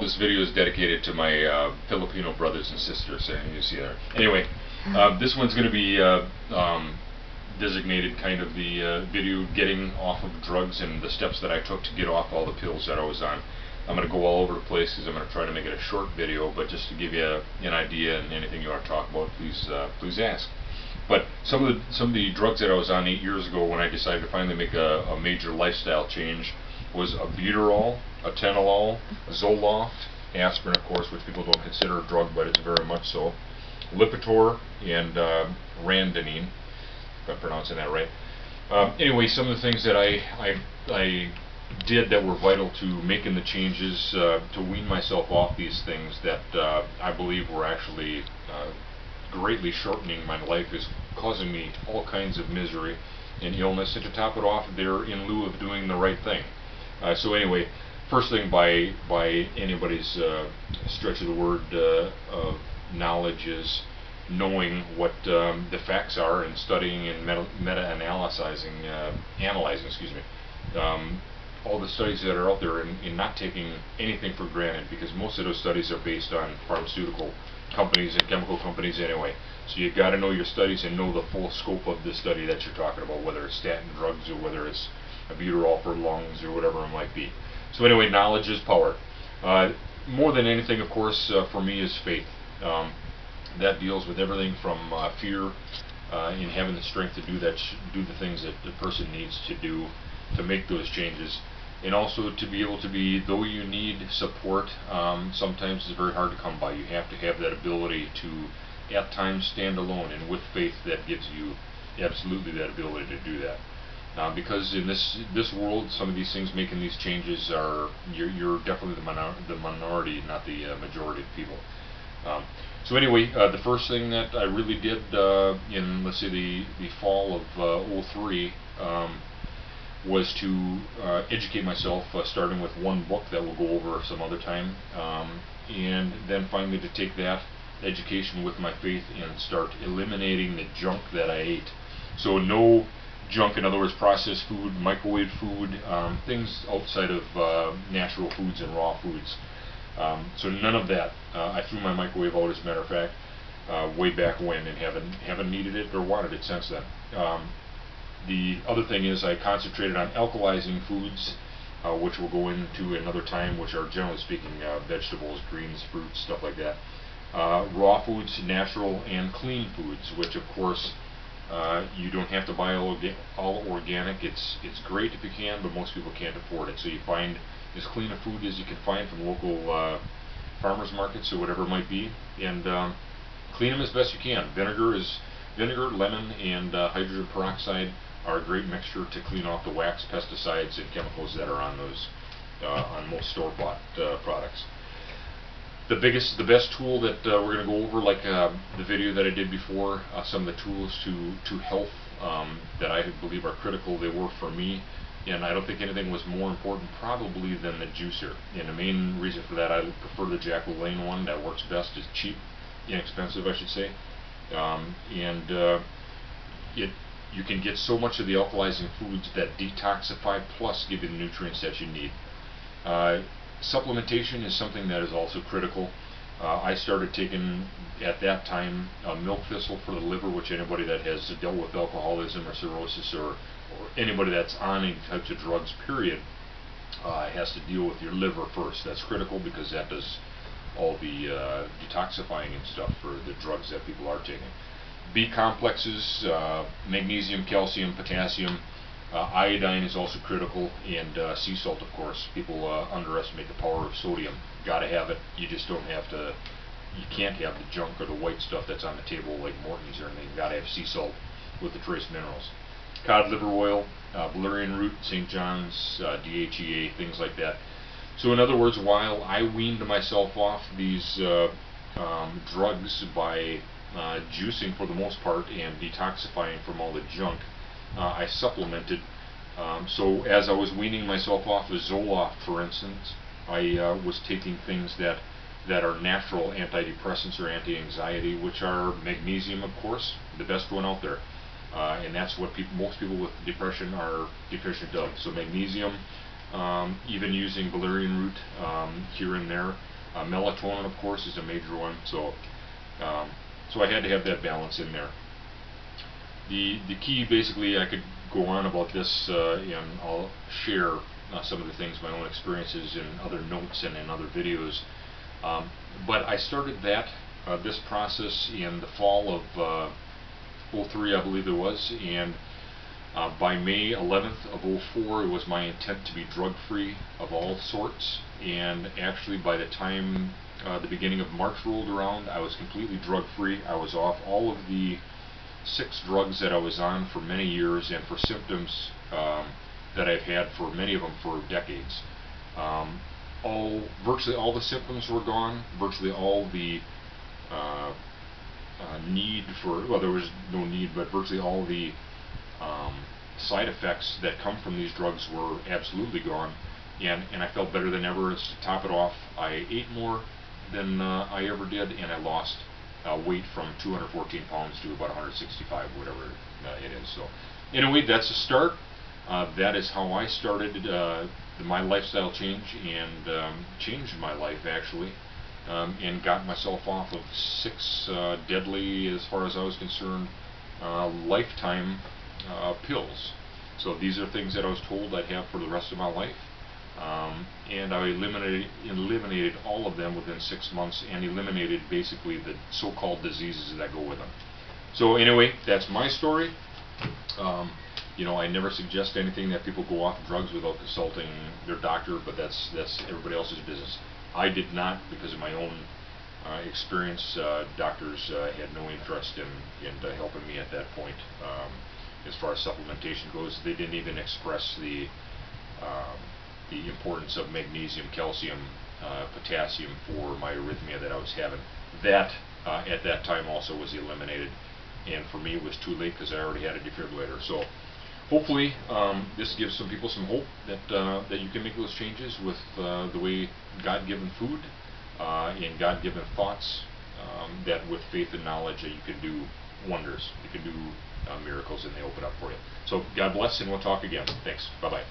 this video is dedicated to my Filipino brothers and sisters. You see there. Anyway, this one's going to be designated kind of the video getting off of drugs and the steps that I took to get off all the pills that I was on. I'm going to go all over the place because I'm going to try to make it a short video, but just to give you an idea, and anything you want to talk about, please ask. But some of the drugs that I was on 8 years ago when I decided to finally make a major lifestyle change was albuterol, atenolol, Zoloft, aspirin, of course, which people don't consider a drug, but it's very much so, Lipitor, and Randanine, if I'm pronouncing that right. Anyway, some of the things that I did that were vital to making the changes to wean myself off these things that I believe were actually greatly shortening my life, is causing me all kinds of misery and illness, and to top it off, they're in lieu of doing the right thing. So anyway, first thing by anybody's stretch of the word of knowledge is knowing what the facts are and studying and analyzing, all the studies that are out there, and not taking anything for granted, because most of those studies are based on pharmaceutical companies and chemical companies anyway. So you've got to know your studies and know the full scope of the study that you're talking about, whether it's statin drugs or whether it's albuterol for lungs or whatever it might be. So anyway, knowledge is power. More than anything, of course, for me is faith. That deals with everything from fear in having the strength to do the things that the person needs to do to make those changes, and also to be able to be, though you need support, sometimes it's very hard to come by. You have to have that ability to at times stand alone, and with faith that gives you absolutely that ability to do that. Because in this world, some of these things making these changes are, you're definitely the minority, not the majority of people. So anyway, the first thing that I really did in, let's say, the fall of '03 was to educate myself, starting with one book that we'll go over some other time, and then finally to take that education with my faith and start eliminating the junk that I ate. So no junk, in other words, processed food, microwave food, things outside of natural foods and raw foods. So none of that. I threw my microwave out, as a matter of fact, way back when, and haven't needed it or wanted it since then. The other thing is I concentrated on alkalizing foods, which we'll go into another time, which are, generally speaking, vegetables, greens, fruits, stuff like that. Raw foods, natural and clean foods, which of course you don't have to buy all organic. It's great if you can, but most people can't afford it. So you find as clean a food as you can find from local farmers markets or whatever it might be, and clean them as best you can. Vinegar, lemon, and hydrogen peroxide are a great mixture to clean off the wax, pesticides, and chemicals that are on those on most store-bought products. The best tool that we're going to go over, like the video that I did before, some of the tools to health that I believe are critical. They were for me, and I don't think anything was more important probably than the juicer. And the main reason for that, I prefer the Jack LaLanne one. That works best. It's cheap, inexpensive, I should say, you can get so much of the alkalizing foods that detoxify, plus give you the nutrients that you need. Supplementation is something that is also critical. I started taking, at that time, milk thistle for the liver, which anybody that has dealt with alcoholism or cirrhosis, or anybody that's on any types of drugs, period, has to deal with your liver first. That's critical because that does all the detoxifying and stuff for the drugs that people are taking. B complexes, magnesium, calcium, potassium, iodine is also critical, and sea salt, of course. People underestimate the power of sodium. Gotta have it. You just don't have to. You can't have the junk or the white stuff that's on the table like Morton's or anything. You gotta have sea salt with the trace minerals. Cod liver oil, valerian root, St. John's, DHEA, things like that. So in other words, while I weaned myself off these drugs by juicing for the most part and detoxifying from all the junk, I supplemented. So as I was weaning myself off of Zoloft, for instance, I was taking things that are natural antidepressants or anti-anxiety, which are magnesium, of course, the best one out there. And that's what most people with depression are deficient of. So magnesium, even using valerian root here and there, Melatonin, of course, is a major one. So so I had to have that balance in there. The key, basically, I could go on about this, and I'll share some of the things, my own experiences, in other notes and in other videos. But I started this process in the fall of '03, I believe it was, and by May 11th of '04, it was my intent to be drug-free of all sorts. And actually, by the time the beginning of March rolled around, I was completely drug-free. I was off all of the 6 drugs that I was on for many years, and for symptoms that I've had for many of them for decades. Virtually all the symptoms were gone. Virtually all the need for, well, there was no need, but virtually all the side effects that come from these drugs were absolutely gone, and I felt better than ever. To top it off, I ate more than I ever did, and I lost weight from 214 pounds to about 165, whatever it is. So anyway, that's a start. That is how I started my lifestyle change, and changed my life, actually, and got myself off of 6 deadly, as far as I was concerned, lifetime pills. So these are things that I was told I'd have for the rest of my life, and I eliminated all of them within 6 months, and eliminated basically the so-called diseases that go with them. So anyway, that's my story. You know, I never suggest anything that people go off drugs without consulting their doctor, but that's everybody else's business. I did not, because of my own experience. Doctors had no interest in helping me at that point. As far as supplementation goes, they didn't even express the importance of magnesium, calcium, potassium for my arrhythmia that I was having. That at that time also was eliminated, and for me it was too late because I already had a defibrillator. So hopefully this gives some people some hope that you can make those changes with the way God-given food and God-given thoughts, that with faith and knowledge that you can do wonders. You can do miracles, and they open up for you. So God bless, and we'll talk again. Thanks. Bye-bye.